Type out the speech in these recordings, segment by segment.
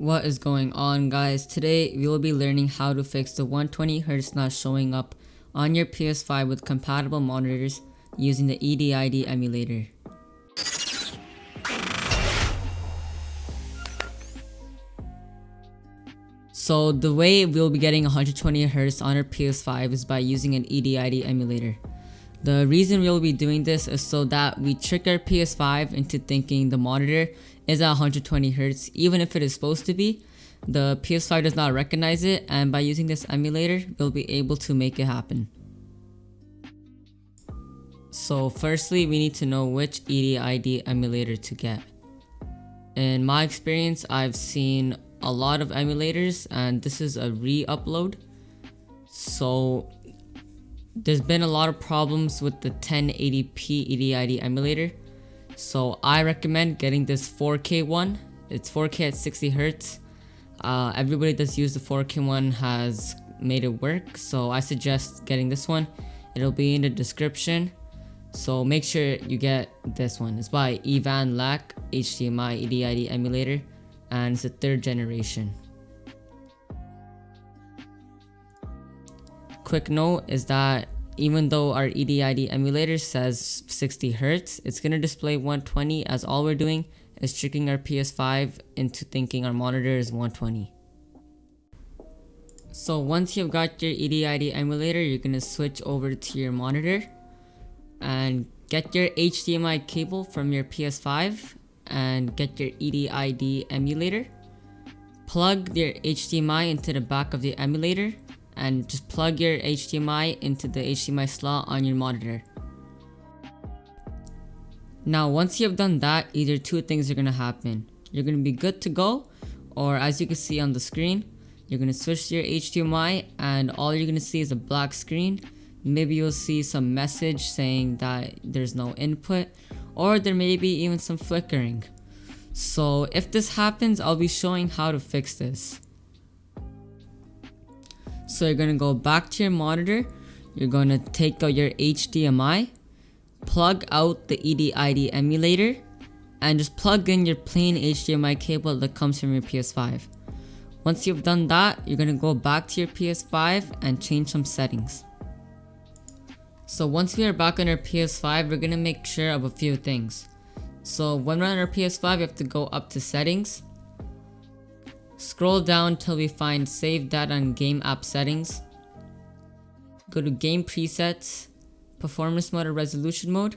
What is going on, guys? Today we will be learning how to fix the 120Hz not showing up on your PS5 with compatible monitors using the EDID emulator. So the way we'll be getting 120Hz on our PS5 is by using an EDID emulator. The reason we'll be doing this is so that we trick our PS5 into thinking the monitor is at 120Hz even if it is supposed to be. The PS5 does not recognize it, and by using this emulator we'll be able to make it happen. So firstly, we need to know which EDID emulator to get. In my experience, I've seen a lot of emulators and this is a re-upload. So there's been a lot of problems with the 1080p EDID emulator. So I recommend getting this 4K one. It's 4K at 60Hz. Everybody that's used the 4K one has made it work, so I suggest getting this one. It'll be in the description, so make sure you get this one. It's by EVanlak HDMI EDID emulator, and it's the 3rd generation. Quick note is that even though our EDID emulator says 60Hz, it's gonna display 120, as all we're doing is tricking our PS5 into thinking our monitor is 120. So once you've got your EDID emulator, you're gonna switch over to your monitor and get your HDMI cable from your PS5 and get your EDID emulator. Plug your HDMI into the back of the emulator and just plug your HDMI into the HDMI slot on your monitor. Now once you have done that, either two things are gonna happen. You're gonna be good to go, or as you can see on the screen, you're gonna switch to your HDMI and all you're gonna see is a black screen. Maybe you'll see some message saying that there's no input, or there may be even some flickering. So if this happens, I'll be showing how to fix this. So you're gonna go back to your monitor, you're gonna take out your HDMI, plug out the EDID emulator, and just plug in your plain HDMI cable that comes from your PS5. Once you've done that, you're gonna go back to your PS5 and change some settings. So once we are back on our PS5, we're gonna make sure of a few things. So when we're on our PS5, we have to go up to settings, scroll down till we find save data and game app settings, go to game presets, performance mode or resolution mode,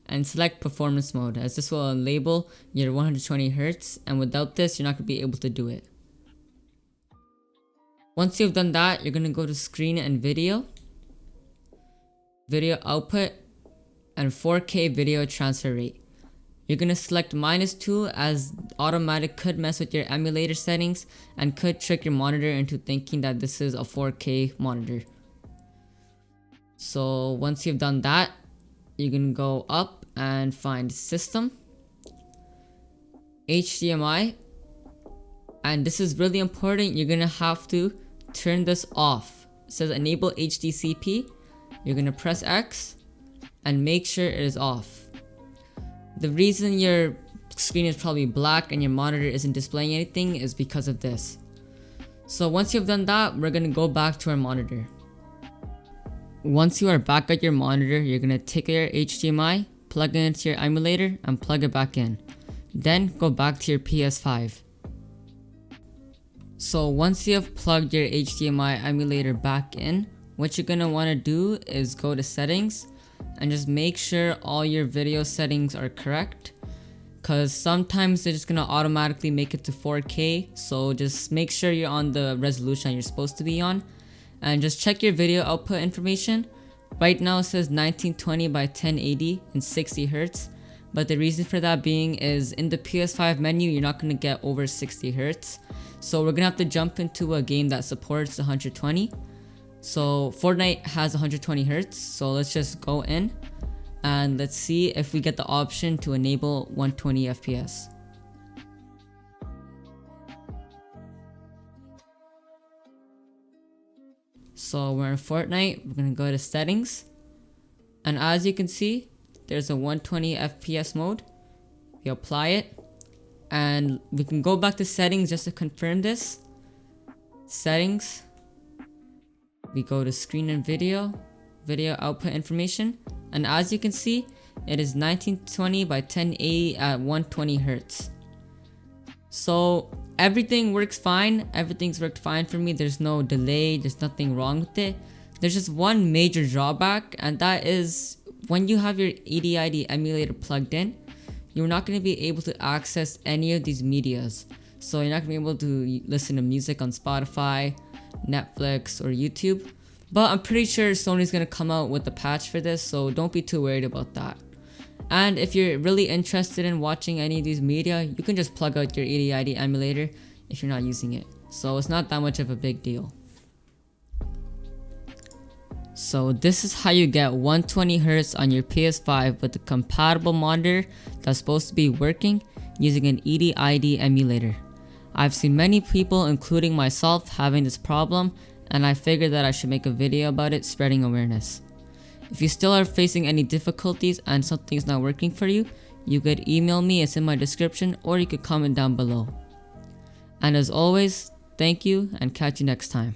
and select performance mode, as this will enable your 120Hz, and without this you're not going to be able to do it. Once you've done that, you're going to go to screen and video output, and 4K video transfer rate. You're going to select -2, as automatic could mess with your emulator settings and could trick your monitor into thinking that this is a 4K monitor. So once you've done that, you can go up and find system, HDMI, and this is really important. You're gonna have to turn this off. It says enable HDCP. You're gonna press X and make sure it is off. The reason your screen is probably black and your monitor isn't displaying anything is because of this. So once you've done that, we're gonna go back to our monitor. Once you are back at your monitor, you're gonna take your HDMI, plug it into your emulator, and plug it back in. Then go back to your PS5. So once you have plugged your HDMI emulator back in, what you're gonna wanna do is go to settings and just make sure all your video settings are correct, because sometimes they're just gonna automatically make it to 4K. So just make sure you're on the resolution you're supposed to be on, and just check your video output information. Right now it says 1920 by 1080 and 60Hz, but the reason for that being is in the PS5 menu you're not gonna get over 60Hz. So we're gonna have to jump into a game that supports 120. So Fortnite has 120Hz, so let's just go in and let's see if we get the option to enable 120 FPS. So we're in Fortnite, we're gonna go to settings, and as you can see, there's a 120 FPS mode. We apply it, And we can go back to settings just to confirm this. Settings. We go to screen and video output information, and as you can see, it is 1920 by 1080 at 120 Hz. So everything works fine. Everything's worked fine for me. There's no delay. There's nothing wrong with it. There's just one major drawback, and that is when you have your EDID emulator plugged in, you're not going to be able to access any of these medias. So you're not going to be able to listen to music on Spotify, Netflix, or YouTube. But I'm pretty sure Sony's going to come out with a patch for this, so don't be too worried about that. And if you're really interested in watching any of these media, you can just plug out your EDID emulator if you're not using it. So it's not that much of a big deal. So this is how you get 120Hz on your PS5 with a compatible monitor that's supposed to be working using an EDID emulator. I've seen many people, including myself, having this problem, and I figured that I should make a video about it, spreading awareness. If you still are facing any difficulties and something's not working for you, you could email me, it's in my description, or you could comment down below. And as always, thank you and catch you next time.